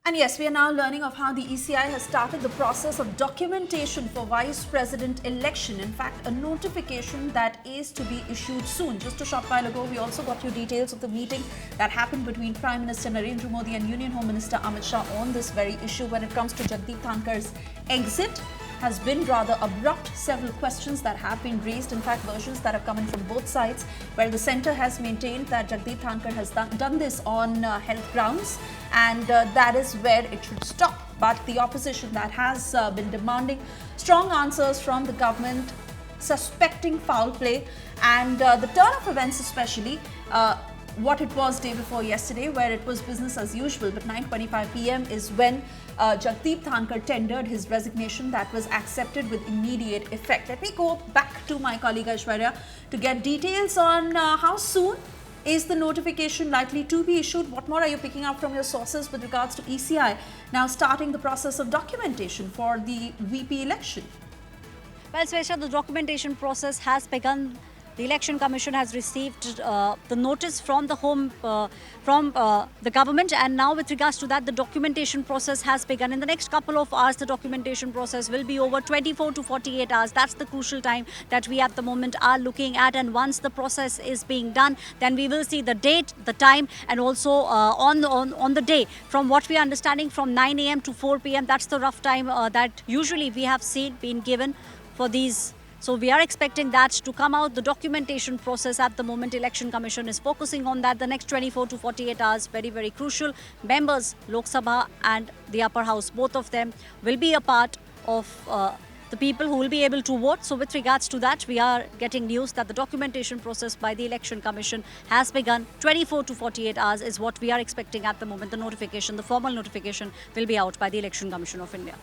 And yes, we are now learning of how the ECI has started the process of documentation for Vice President election. In fact, a notification that is to be issued soon. Just a short while ago, we also got you details of the meeting that happened between Prime Minister Narendra Modi and Union Home Minister Amit Shah on this very issue. When it comes to Jagdeep Dhankar's exit, has been rather abrupt. Several questions that have been raised, in fact versions that have come in from both sides, where the centre has maintained that Jagdeep Dhankar has done this on health grounds, and that is where it should stop. But the opposition that has been demanding strong answers from the government, suspecting foul play, and the turn of events especially, what it was day before yesterday, where it was business as usual, but 9:25 p.m. is when Jagdeep Dhankar tendered his resignation that was accepted with immediate effect. Let me go back to my colleague Aishwarya to get details on how soon is the notification likely to be issued. What more are you picking up from your sources with regards to ECI now starting the process of documentation for the VP election? Well, Swesha, the documentation process has begun. The Election Commission has received the notice from the the government, and now with regards to that, the documentation process has begun. In the next couple of hours, the documentation process will be over. 24 to 48 hours. That's the crucial time that we at the moment are looking at. And once the process is being done, then we will see the date, the time, and also on the day. From what we are understanding, from 9 a.m. to 4 p.m. That's the rough time that usually we have seen being given for these. So we are expecting that to come out. The documentation process at the moment, Election Commission is focusing on that. The next 24 to 48 hours, very, very crucial. Members, Lok Sabha and the upper house, both of them will be a part of the people who will be able to vote. So with regards to that, we are getting news that the documentation process by the Election Commission has begun. 24 to 48 hours is what we are expecting at the moment. The notification, the formal notification will be out by the Election Commission of India.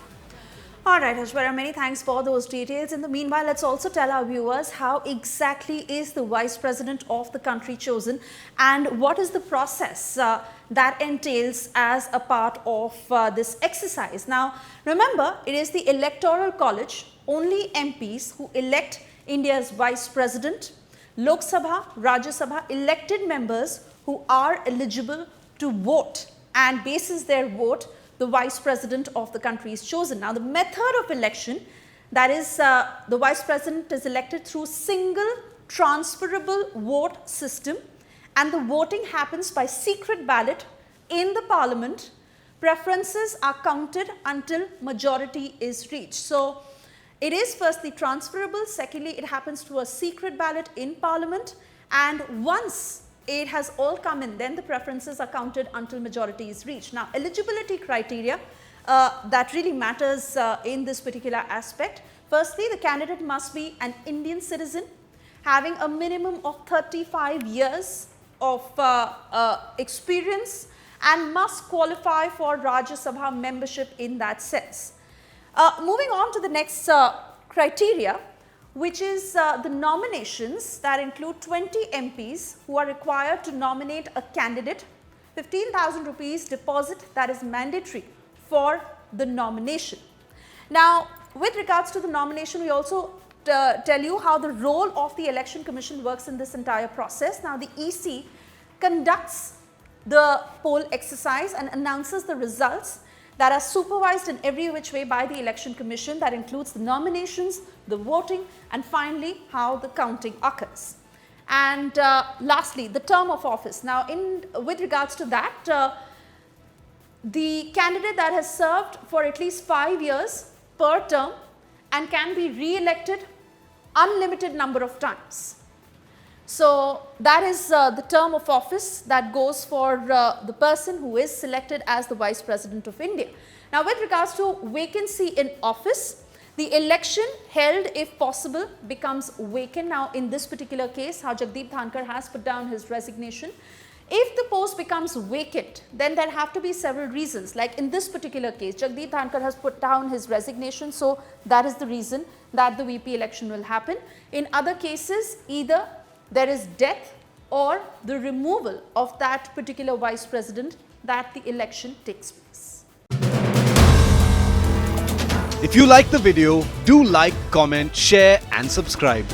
All right, Aishwarya, many thanks for those details. In the meanwhile, let's also tell our viewers how exactly is the Vice President of the country chosen and what is the process that entails as a part of this exercise. Now, remember, it is the Electoral College, only MPs who elect India's Vice President, Lok Sabha, Rajya Sabha, elected members who are eligible to vote, and basis their vote, the Vice President of the country is chosen. Now, the method of election, that is, the Vice President is elected through single transferable vote system, and the voting happens by secret ballot in the Parliament. Preferences are counted until majority is reached. So, it is firstly transferable, secondly, it happens through a secret ballot in Parliament, and once it has all come in, then the preferences are counted until majority is reached. Now, eligibility criteria that really matters in this particular aspect. Firstly, the candidate must be an Indian citizen having a minimum of 35 years of experience and must qualify for Rajya Sabha membership in that sense. Moving on to the next criteria, which is the nominations that include 20 MPs who are required to nominate a candidate, 15,000 rupees deposit that is mandatory for the nomination. Now, with regards to the nomination, we also tell you how the role of the Election Commission works in this entire process. Now, the EC conducts the poll exercise and announces the results that are supervised in every which way by the Election Commission. That includes the nominations, the voting, and finally how the counting occurs. And lastly, the term of office. Now, with regards to that, the candidate that has served for at least 5 years per term and can be re-elected unlimited number of times. So, that is the term of office that goes for the person who is selected as the Vice President of India. Now, with regards to vacancy in office, the election held, if possible, becomes vacant. Now, in this particular case, how Jagdeep Dhankar has put down his resignation. If the post becomes vacant, then there have to be several reasons. Like in this particular case, Jagdeep Dhankar has put down his resignation, so that is the reason that the VP election will happen. In other cases, either there is death or the removal of that particular Vice President that the election takes place. If you like the video, do like, comment, share and subscribe.